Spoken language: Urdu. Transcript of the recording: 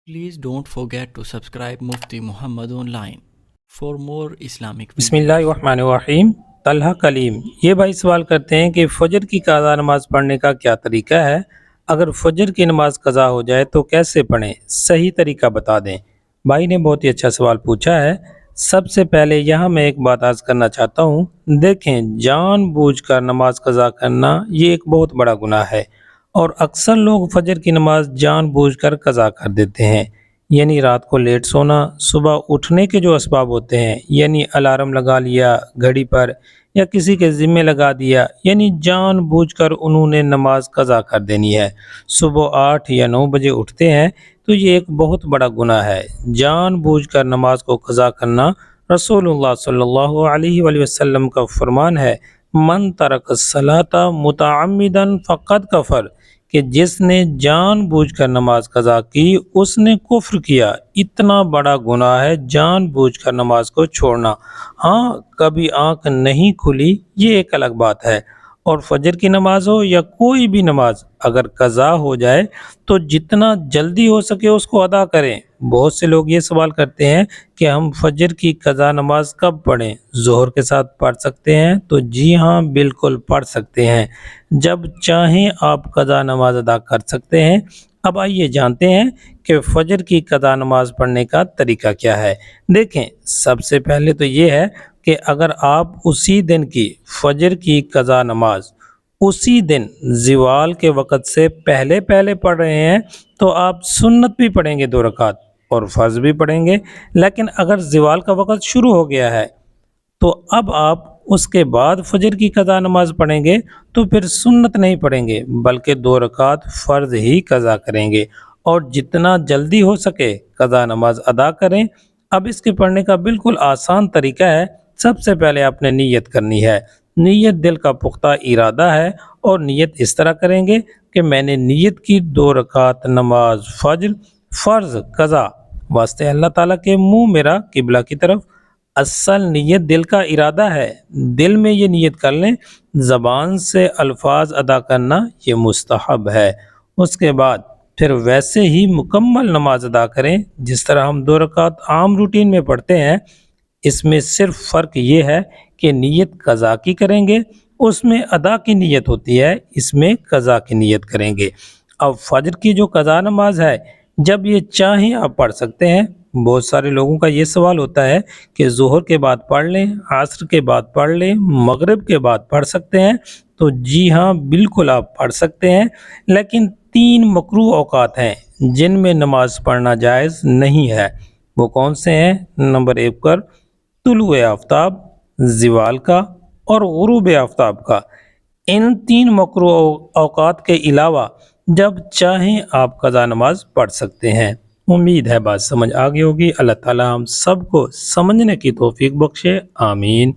Please don't forget to subscribe Mufti Muhammad Online for more Islamic بسم videos. اللہ الرحمن الرحیم۔ طلحہ کلیم یہ بھائی سوال کرتے ہیں کہ فجر کی قضا نماز پڑھنے کا کیا طریقہ ہے؟ اگر فجر کی نماز قضا ہو جائے تو کیسے پڑھیں؟ صحیح طریقہ بتا دیں۔ بھائی نے بہت ہی اچھا سوال پوچھا ہے۔ سب سے پہلے یہاں میں ایک بات عرض کرنا چاہتا ہوں۔ دیکھیں، جان بوجھ کر نماز قضا کرنا یہ ایک بہت بڑا گناہ ہے، اور اکثر لوگ فجر کی نماز جان بوجھ کر قضا کر دیتے ہیں۔ یعنی رات کو لیٹ سونا، صبح اٹھنے کے جو اسباب ہوتے ہیں، یعنی الارم لگا لیا گھڑی پر یا کسی کے ذمہ لگا دیا، یعنی جان بوجھ کر انہوں نے نماز قضا کر دینی ہے۔ صبح 8 یا 9 بجے اٹھتے ہیں تو یہ ایک بہت بڑا گناہ ہے۔ جان بوجھ کر نماز کو قضا کرنا رسول اللہ صلی اللہ علیہ وآلہ وسلم کا فرمان ہے، من ترک الصلاۃ متعمدا فقد کفر، کہ جس نے جان بوجھ کر نماز قضا کی اس نے کفر کیا۔ اتنا بڑا گناہ ہے جان بوجھ کر نماز کو چھوڑنا۔ ہاں، کبھی آنکھ نہیں کھلی یہ ایک الگ بات ہے، اور فجر کی نماز ہو یا کوئی بھی نماز اگر قضا ہو جائے تو جتنا جلدی ہو سکے اس کو ادا کریں۔ بہت سے لوگ یہ سوال کرتے ہیں کہ ہم فجر کی قضا نماز کب پڑھیں؟ ظہر کے ساتھ پڑھ سکتے ہیں؟ تو جی ہاں، بالکل پڑھ سکتے ہیں، جب چاہیں آپ قضا نماز ادا کر سکتے ہیں۔ اب آئیے جانتے ہیں کہ فجر کی قضا نماز پڑھنے کا طریقہ کیا ہے۔ دیکھیں، سب سے پہلے تو یہ ہے کہ اگر آپ اسی دن کی فجر کی قضا نماز اسی دن زوال کے وقت سے پہلے پڑھ رہے ہیں تو آپ سنت بھی پڑھیں گے 2 رکعت اور فرض بھی پڑھیں گے۔ لیکن اگر زوال کا وقت شروع ہو گیا ہے تو اب آپ اس کے بعد فجر کی قضا نماز پڑھیں گے تو پھر سنت نہیں پڑھیں گے بلکہ 2 رکعت فرض ہی قضا کریں گے، اور جتنا جلدی ہو سکے قضا نماز ادا کریں۔ اب اس کے پڑھنے کا بالکل آسان طریقہ ہے۔ سب سے پہلے آپ نے نیت کرنی ہے۔ نیت دل کا پختہ ارادہ ہے، اور نیت اس طرح کریں گے کہ میں نے نیت کی 2 رکعت نماز فجر فرض قضا واسطے اللہ تعالیٰ کے منہ میرا قبلہ کی طرف۔ اصل نیت دل کا ارادہ ہے، دل میں یہ نیت کر لیں۔ زبان سے الفاظ ادا کرنا یہ مستحب ہے۔ اس کے بعد پھر ویسے ہی مکمل نماز ادا کریں جس طرح ہم 2 رکعت عام روٹین میں پڑھتے ہیں۔ اس میں صرف فرق یہ ہے کہ نیت قضا کی کریں گے، اس میں ادا کی نیت ہوتی ہے، اس میں قضا کی نیت کریں گے۔ اب فجر کی جو قضا نماز ہے، جب یہ چاہیں آپ پڑھ سکتے ہیں۔ بہت سارے لوگوں کا یہ سوال ہوتا ہے کہ ظہر کے بعد پڑھ لیں، عصر کے بعد پڑھ لیں، مغرب کے بعد پڑھ سکتے ہیں؟ تو جی ہاں، بالکل آپ پڑھ سکتے ہیں، لیکن 3 مکروہ اوقات ہیں جن میں نماز پڑھنا جائز نہیں ہے۔ وہ کون سے ہیں؟ نمبر 1 پر طلوع آفتاب، زوال کا اور غروب آفتاب کا۔ ان 3 مکروہ اوقات کے علاوہ جب چاہیں آپ قضا نماز پڑھ سکتے ہیں۔ امید ہے بات سمجھ آ گئی ہوگی۔ اللہ تعالیٰ ہم سب کو سمجھنے کی توفیق بخشے، آمین۔